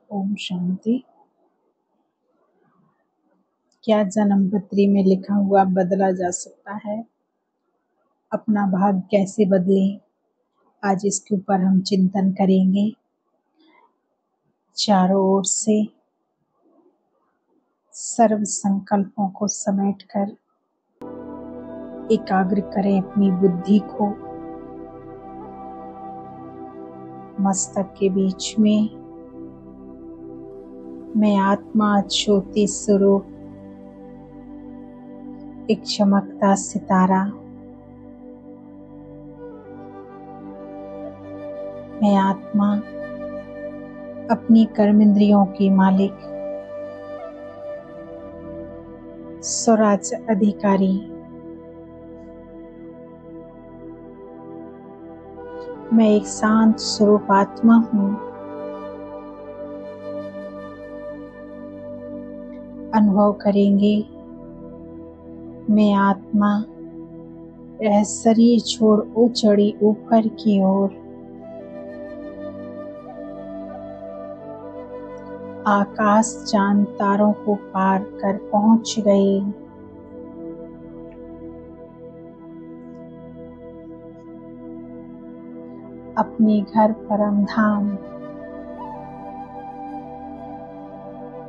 ओम शांति। क्या जन्म पत्री में लिखा हुआ बदला जा सकता है? अपना भाग्य कैसे बदलें? आज इसके ऊपर हम चिंतन करेंगे। चारों ओर से सर्व संकल्पों को समेटकर एकाग्र करें अपनी बुद्धि को। मस्तक के बीच में मैं आत्मा ज्योति स्वरूप एक चमकता सितारा, मैं आत्मा अपनी कर्मेंद्रियों की मालिक, स्वराज्य अधिकारी, मैं एक शांत स्वरूप आत्मा हूँ। अनुभव करेंगे मैं आत्मा यह शरीर छोड़ चढ़ी ऊपर की ओर, आकाश चांद तारों को पार कर पहुंच गई। अपने घर परम धाम,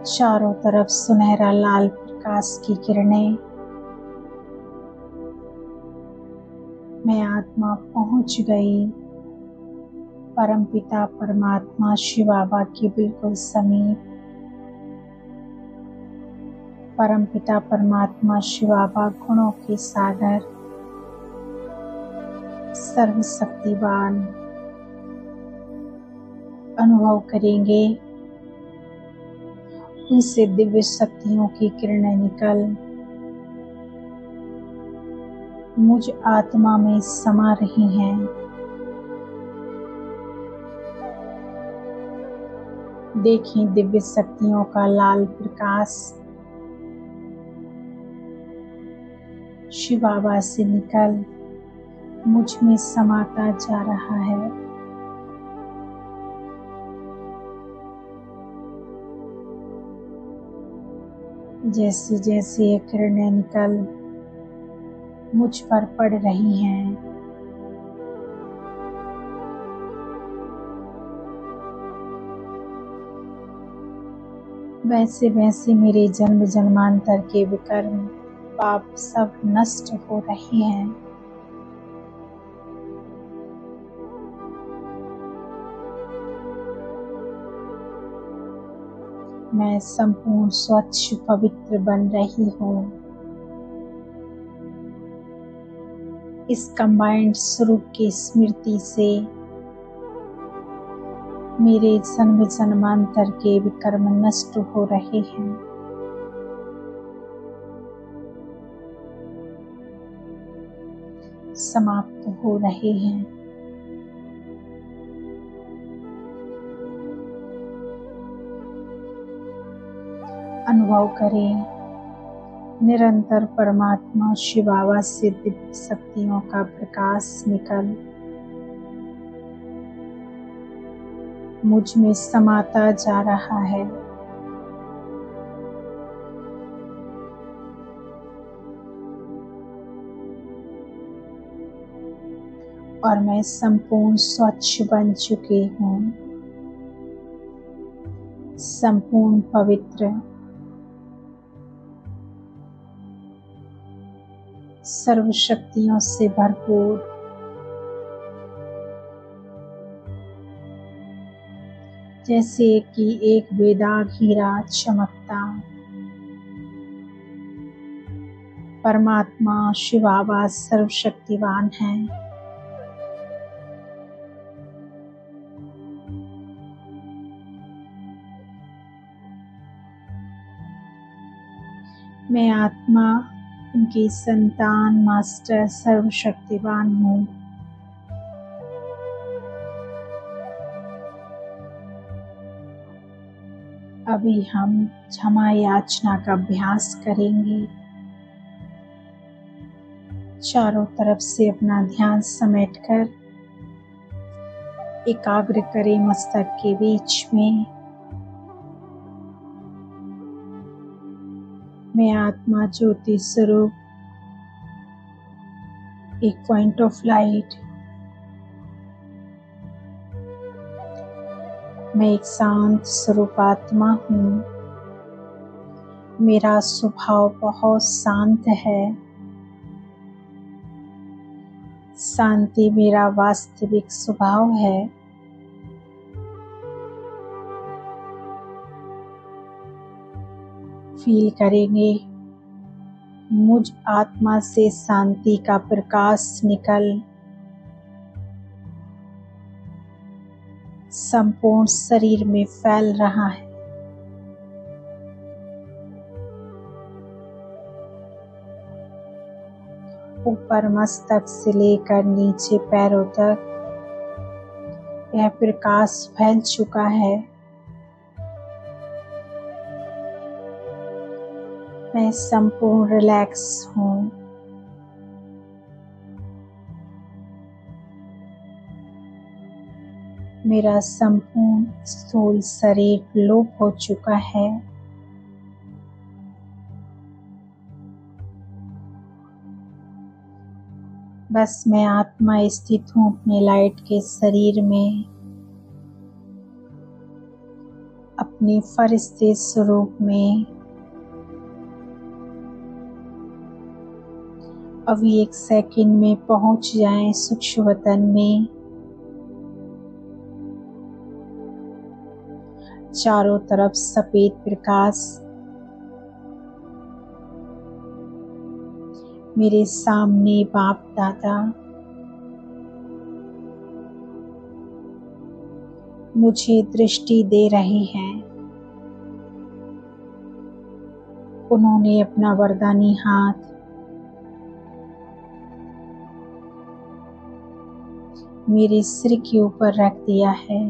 चारों तरफ सुनहरा लाल प्रकाश की किरणें, मैं आत्मा पहुंच गई परमपिता परमात्मा शिव बाबा के बिल्कुल समीप। परमपिता परमात्मा शिव बाबा गुणों के सागर, सर्वशक्तिवान। अनुभव करेंगे उनसे दिव्य शक्तियों की किरणें निकल मुझ आत्मा में समा रही हैं। देखें दिव्य शक्तियों का लाल प्रकाश शिव बाबा से निकल मुझ में समाता जा रहा है। जैसे जैसे ये किरणें निकल मुझ पर पड़ रही हैं, वैसे वैसे मेरे जन्म जन्मांतर के विकर्म पाप सब नष्ट हो रहे हैं। मैं संपूर्ण स्वच्छ पवित्र बन रही हूँ। इस कंबाइंड स्वरूप की स्मृति से मेरे जन्म जन्मांतर के विकर्म नष्ट हो रहे हैं। समाप्त हो रहे हैं। अनुभव करें निरंतर परमात्मा शिव बाबा से दिव्य शक्तियों का प्रकाश निकल मुझ में समाता जा रहा है। और मैं संपूर्ण स्वच्छ बन चुकी हूँ, संपूर्ण पवित्र, सर्व शक्तियों से भरपूर। जैसे कि एक बेदाग हीरा चमकता परमात्मा शिव बाबा सर्वशक्तिवान है। मैं आत्मा उनकी संतान मास्टर सर्वशक्तिवान हूँ। अभी हम क्षमा याचना का अभ्यास करेंगे। चारों तरफ से अपना ध्यान समेटकर एकाग्र करें मस्तक के बीच में। मैं आत्मा ज्योति स्वरूप, एक पॉइंट ऑफ लाइट, मैं एक शांत स्वरूप आत्मा हूँ। मेरा स्वभाव बहुत शांत है। शांति मेरा वास्तविक स्वभाव है। फील करेंगे, मुझ आत्मा से शांति का प्रकाश निकल संपूर्ण शरीर में फैल रहा है। ऊपर मस्तक से लेकर नीचे पैरों तक यह प्रकाश फैल चुका है। मैं संपूर्ण रिलैक्स हूँ। मेरा संपूर्ण स्थूल शरीर लोप हो चुका है। बस मैं आत्मा स्थित हूँ अपने लाइट के शरीर में, अपने फरिश्ते स्वरूप में। अभी एक सेकंड में पहुंच जाएं सूक्ष्म वतन में। चारों तरफ सफेद प्रकाश। मेरे सामने बाप दादा मुझे दृष्टि दे रहे हैं। उन्होंने अपना वरदानी हाथ मेरे सिर के ऊपर रख दिया है।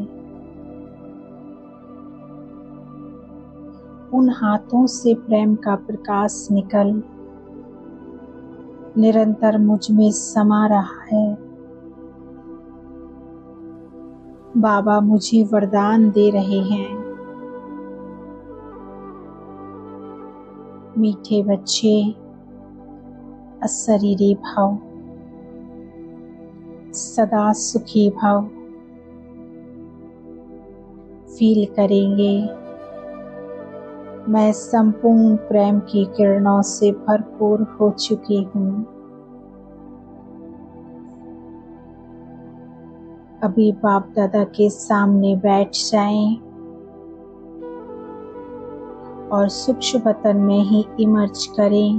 उन हाथों से प्रेम का प्रकाश निकल निरंतर मुझ में समा रहा है। बाबा मुझे वरदान दे रहे हैं। मीठे बच्चे, अशरीरी भाव, सदा सुखी भाव। फील करेंगे, मैं संपूर्ण प्रेम की किरणों से भरपूर हो चुकी हूँ। अभी बाप दादा के सामने बैठ जाएं और सूक्ष्म वतन में ही इमर्ज करें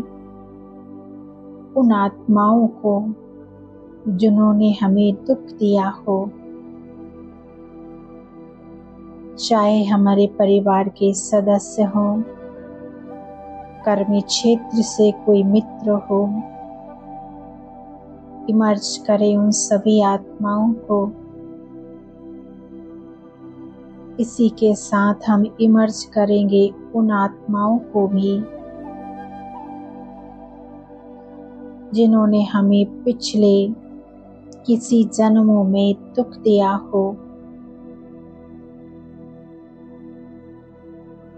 उन आत्माओं को जिन्होंने हमें दुख दिया हो। चाहे हमारे परिवार के सदस्य हों, कर्मी क्षेत्र से कोई मित्र हो, इमर्ज करें उन सभी आत्माओं को। इसी के साथ हम इमर्ज करेंगे उन आत्माओं को भी जिन्होंने हमें पिछले किसी जन्मों में दुख दिया हो।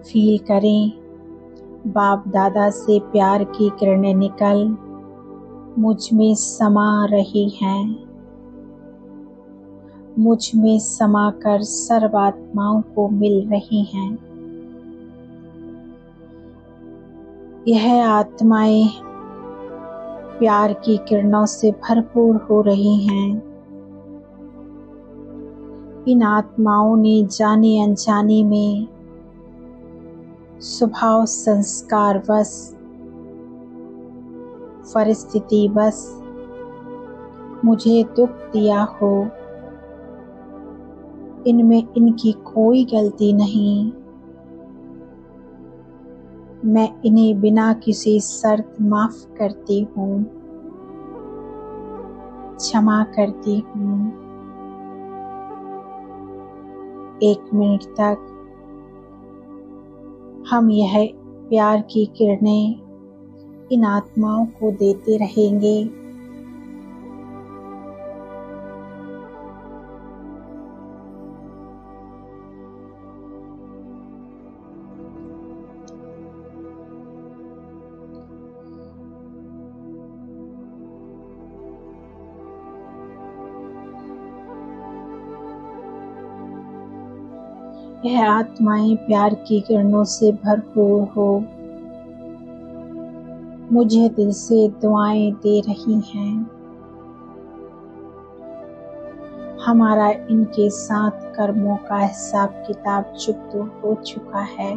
फील करें, बाप दादा से प्यार की किरणें निकल मुझ में समा रही हैं। मुझ में समाकर सर्व आत्माओं को मिल रही हैं। यह आत्माएं प्यार की किरणों से भरपूर हो रही हैं। इन आत्माओं ने जाने अनजाने में स्वभाव संस्कार बस, परिस्थिति बस मुझे दुख दिया हो। इनमें इनकी कोई गलती नहीं। मैं इन्हें बिना किसी शर्त माफ करती हूँ, क्षमा करती हूँ। 1 मिनट तक हम यह प्यार की किरणें इन आत्माओं को देते रहेंगे। यह आत्माएं प्यार की किरणों से भरपूर हो, मुझे दिल से दुआएं दे रही हैं। हमारा इनके साथ कर्मों का हिसाब किताब चुकता हो चुका है।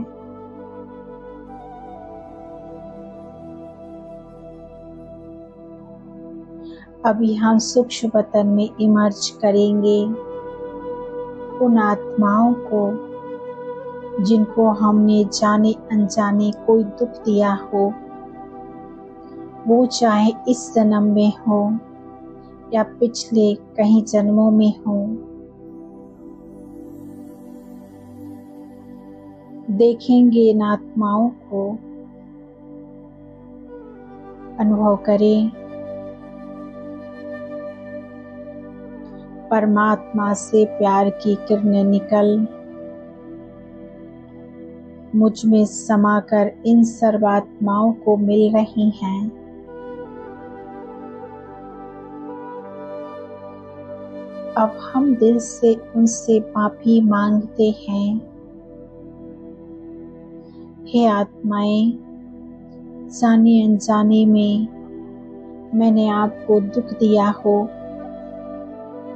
अभी हम सूक्ष्म वतन में इमर्ज करेंगे। उन आत्माओं को जिनको हमने जाने अनजाने कोई दुख दिया हो, वो चाहे इस जन्म में हो या पिछले कई जन्मों में हो, देखेंगे इन आत्माओं को, अनुभव करें। परमात्मा से प्यार की किरणें निकल मुझ में समाकर इन सर्वात्माओं को मिल रही हैं। अब हम दिल से उनसे माफी मांगते हैं। हे आत्माएं, जाने अनजाने में मैंने आपको दुख दिया हो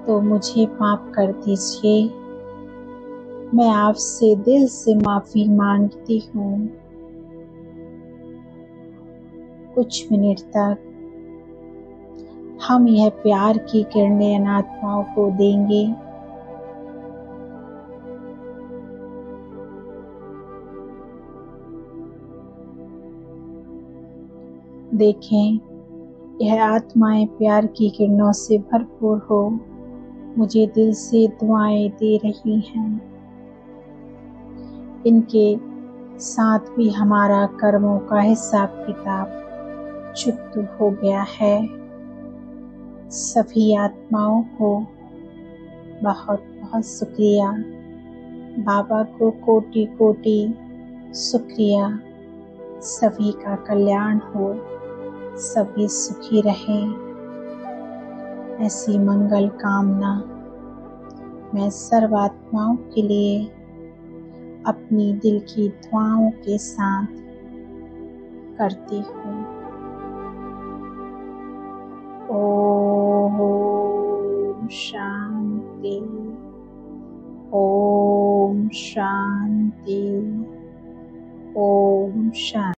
तो मुझे माफ कर दीजिए। मैं आपसे दिल से माफी मांगती हूँ। कुछ मिनट तक हम यह प्यार की किरणें इन आत्माओं को देंगे। देखें, यह आत्माएं प्यार की किरणों से भरपूर हो, मुझे दिल से दुआएं दे रही हैं। इनके साथ भी हमारा कर्मों का हिसाब किताब चुकता हो गया है। सभी आत्माओं को बहुत बहुत शुक्रिया। बाबा को कोटि कोटि शुक्रिया। सभी का कल्याण हो, सभी सुखी रहें, ऐसी मंगल कामना मैं सर्व आत्माओं के लिए अपनी दिल की दुआओं के साथ करती हूँ। ओम शांति, ओम शांति, ओम शांति।